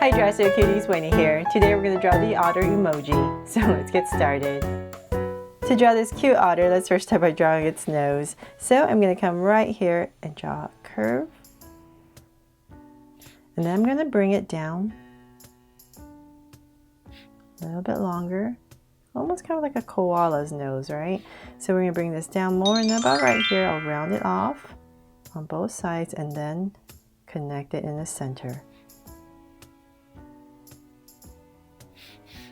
Hi Dresser Cuties, Winnie here. Today we're going to draw the otter emoji. So let's get started. To draw this cute otter, let's first start by drawing its nose. So I'm going to come right here and draw a curve. And then I'm going to bring it down a little bit longer. Almost kind of like a koala's nose, right? So we're going to bring this down more, and about right here I'll round it off on both sides and then connect it in the center.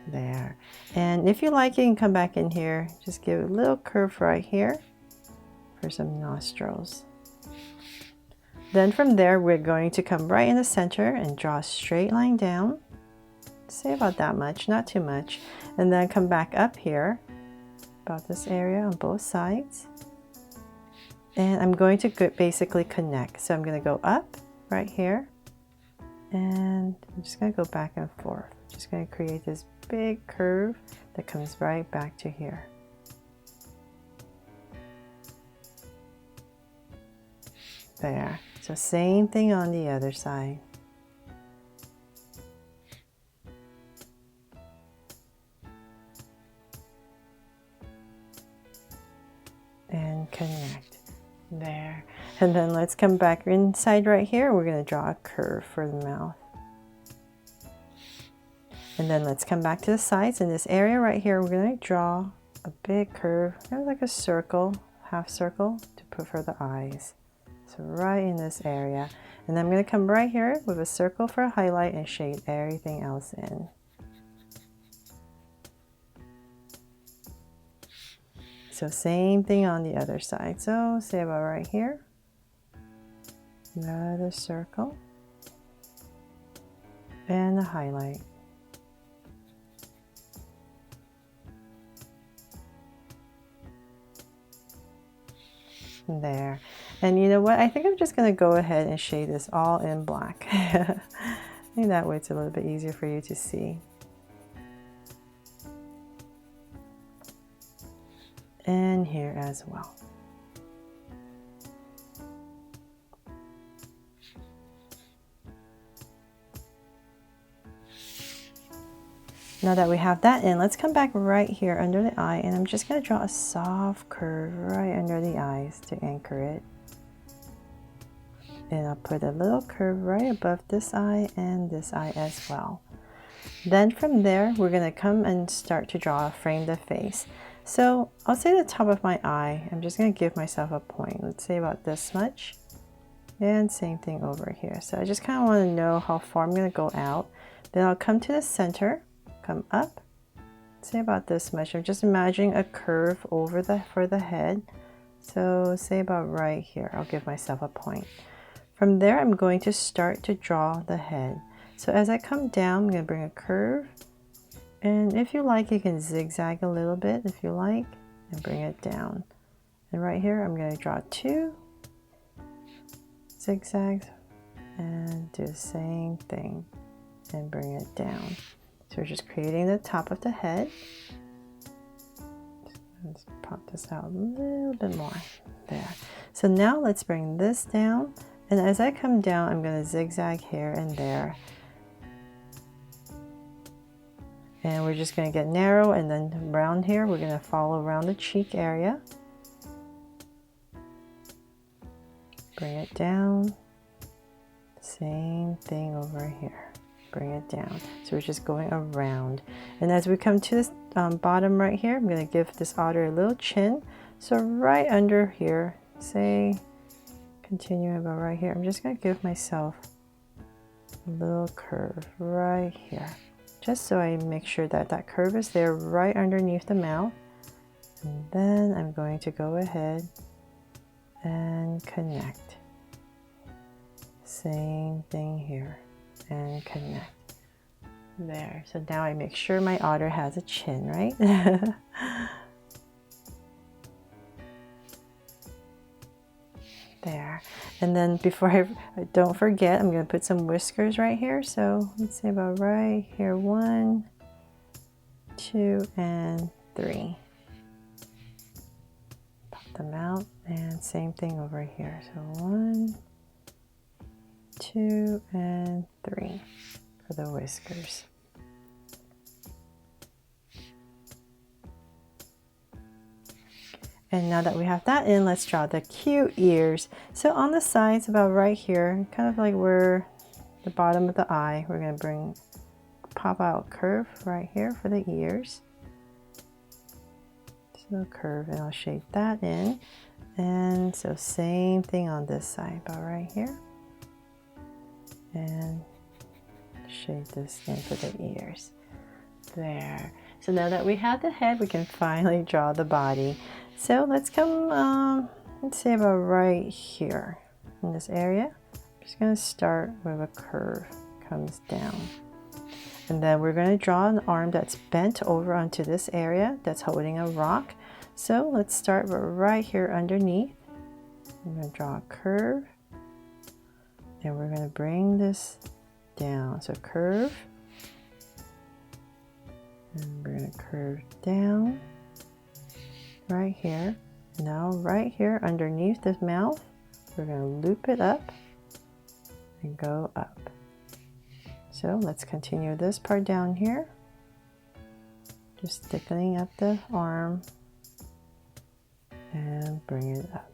There. And if you like, you can come back in here, just give it a little curve right here for some nostrils. Then from there we're going to come right in the center and draw a straight line down, say about that much, not too much, and then come back up here about this area on both sides, and I'm going to basically connect. So I'm going to go up right here, and I'm just going to go back and forth, just going to create this big curve that comes right back to here. There. So same thing on the other side. And connect. There. And then let's come back inside right here. We're going to draw a curve for the mouth. And then let's come back to the sides. In this area right here, we're going to draw a big curve, kind of like a circle, half circle, to put for the eyes. So right in this area. And then I'm going to come right here with a circle for a highlight and shade everything else in. So same thing on the other side. So say about right here. Another circle. And a highlight. There. And you know what? I think I'm just going to go ahead and shade this all in black. I think that way it's a little bit easier for you to see. And here as well. Now that we have that in, let's come back right here under the eye, and I'm just going to draw a soft curve right under the eyes to anchor it. And I'll put a little curve right above this eye and this eye as well. Then from there, we're going to come and start to draw a frame the face. So I'll say the top of my eye, I'm just going to give myself a point. Let's say about this much. And same thing over here. So I just kind of want to know how far I'm going to go out. Then I'll come to the center. Come up, say about this much. I'm just imagining a curve over for the head. So say about right here. I'll give myself a point. From there, I'm going to start to draw the head. So as I come down, I'm going to bring a curve. And if you like, you can zigzag a little bit if you like, and bring it down. And right here, I'm going to draw 2 zigzags and do the same thing and bring it down. So we're just creating the top of the head. Let's pop this out a little bit more. There. So now let's bring this down. And as I come down, I'm going to zigzag here and there. And we're just going to get narrow, and then around here, we're going to follow around the cheek area. Bring it down. Same thing over here. Bring it down. So we're just going around, and as we come to this bottom right here, I'm going to give this otter a little chin. So right under here, say continuing about right here, I'm just going to give myself a little curve right here, just so I make sure that that curve is there right underneath the mouth. And then I'm going to go ahead and connect. Same thing here. And connect. There. So now I make sure my otter has a chin, right? There. And then before I don't forget, I'm going to put some whiskers right here. So let's say about right here. 1, 2, and 3. Pop them out, and same thing over here. So 1, 2, and 3. for the whiskers. And now that we have that in, let's draw the cute ears. So on the sides, about right here, kind of like where the bottom of the eye, we're going to pop out curve right here for the ears. So curve, and I'll shape that in. And so same thing on this side, about right here. And shape this in for the ears. There. So now that we have the head, we can finally draw the body. So let's come, let's say about right here in this area. I'm just going to start with a curve, comes down. And then we're going to draw an arm that's bent over onto this area that's holding a rock. So let's start right here underneath. I'm going to draw a curve. And we're going to bring this down. So curve. And we're going to curve down right here. Now right here underneath this mouth, we're going to loop it up and go up. So let's continue this part down here. Just thickening up the arm and bring it up.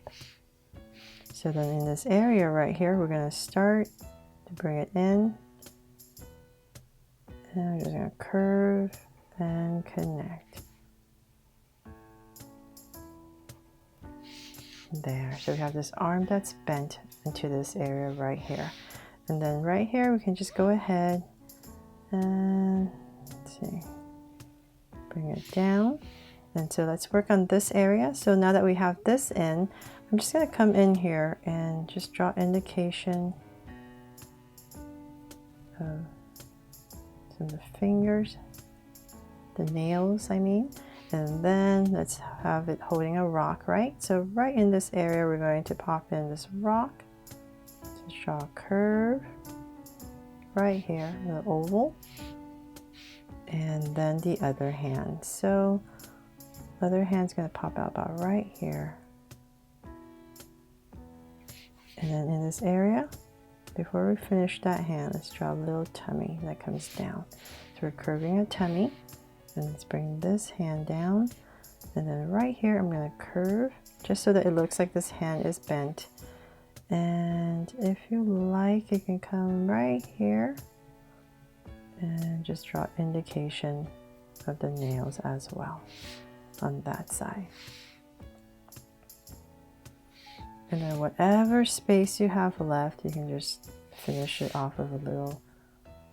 So then in this area right here, we're going to start to bring it in. And we're just going to curve and connect. There. So we have this arm that's bent into this area right here. And then right here, we can just go ahead and let's see, bring it down. And so let's work on this area. So now that we have this in, I'm just going to come in here and just draw indication of some of the fingers, the nails, I mean. And then let's have it holding a rock, right? So right in this area, we're going to pop in this rock. So draw a curve right here, the oval. And then the other hand. So other hand's going to pop out about right here. And then in this area, before we finish that hand, let's draw a little tummy that comes down. So we're curving a tummy. And let's bring this hand down. And then right here, I'm going to curve just so that it looks like this hand is bent. And if you like, you can come right here and just draw indication of the nails as well on that side. And then whatever space you have left, you can just finish it off with a little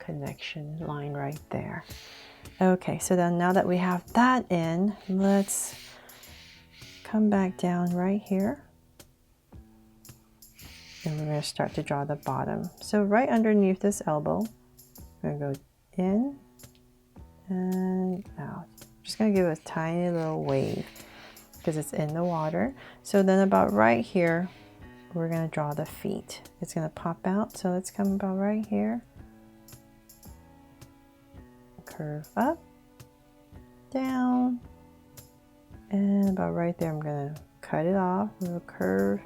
connection line right there. Okay, so then now that we have that in, let's come back down right here. And we're going to start to draw the bottom. So right underneath this elbow, we're going to go in and out. Just going to give it a tiny little wave because it's in the water. So then about right here, we're going to draw the feet. It's going to pop out. So let's come about right here. Curve up, down, and about right there, I'm going to cut it off with a curve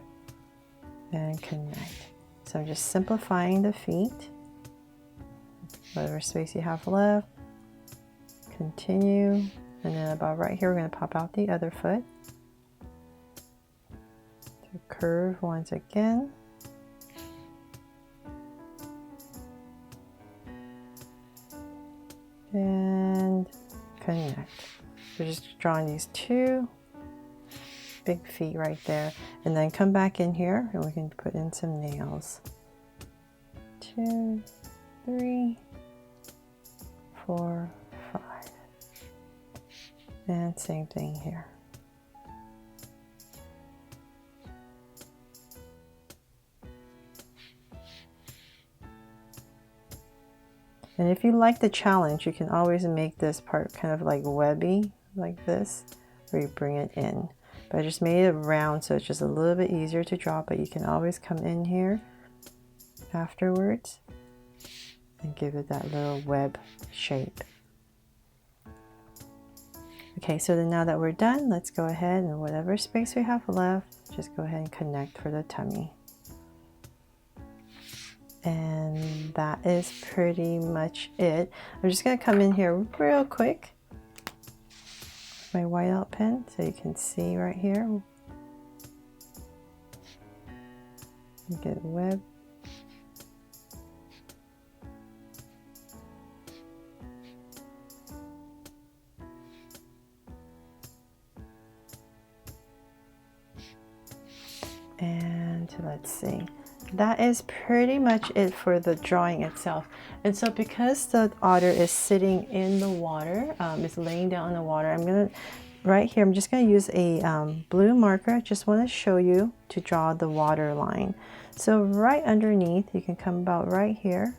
and connect. So I'm just simplifying the feet. Whatever space you have left, continue, and then about right here, we're going to pop out the other foot. So curve once again. And connect. So just drawing these two big feet right there, and then come back in here and we can put in some nails. 2, 3, 4, 5. And same thing here. And if you like the challenge, you can always make this part kind of like webby, like this, where you bring it in. But I just made it round, so it's just a little bit easier to draw, but you can always come in here afterwards and give it that little web shape. Okay, so then now that we're done, let's go ahead and whatever space we have left, just go ahead and connect for the tummy. And that is pretty much it. I'm just going to come in here real quick with my whiteout pen so you can see right here. You get web. And let's see. That is pretty much it for the drawing itself. And so because the otter is sitting in the water, it's laying down in the water, I'm gonna, right here, I'm just gonna use a blue marker. I just wanna show you to draw the water line. So right underneath, you can come about right here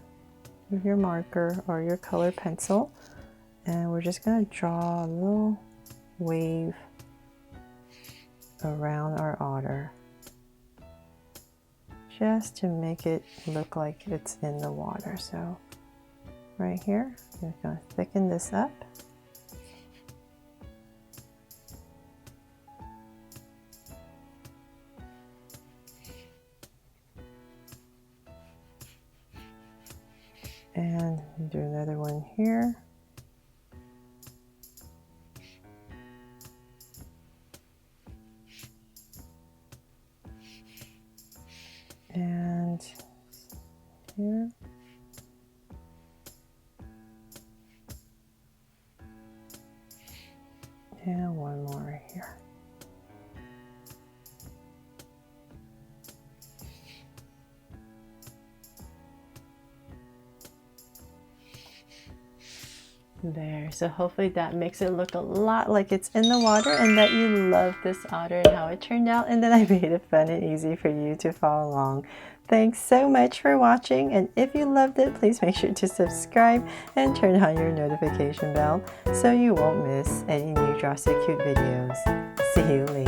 with your marker or your color pencil. And we're just gonna draw a little wave around our otter, just to make it look like it's in the water. So right here, I'm going to thicken this up. And do another one here. And here. And one more right here. There, so hopefully that makes it look a lot like it's in the water and that you love this otter and how it turned out, and that I made it fun and easy for you to follow along. Thanks so much for watching, and if you loved it, please make sure to subscribe and turn on your notification bell so you won't miss any new Draw So Cute videos. See you later.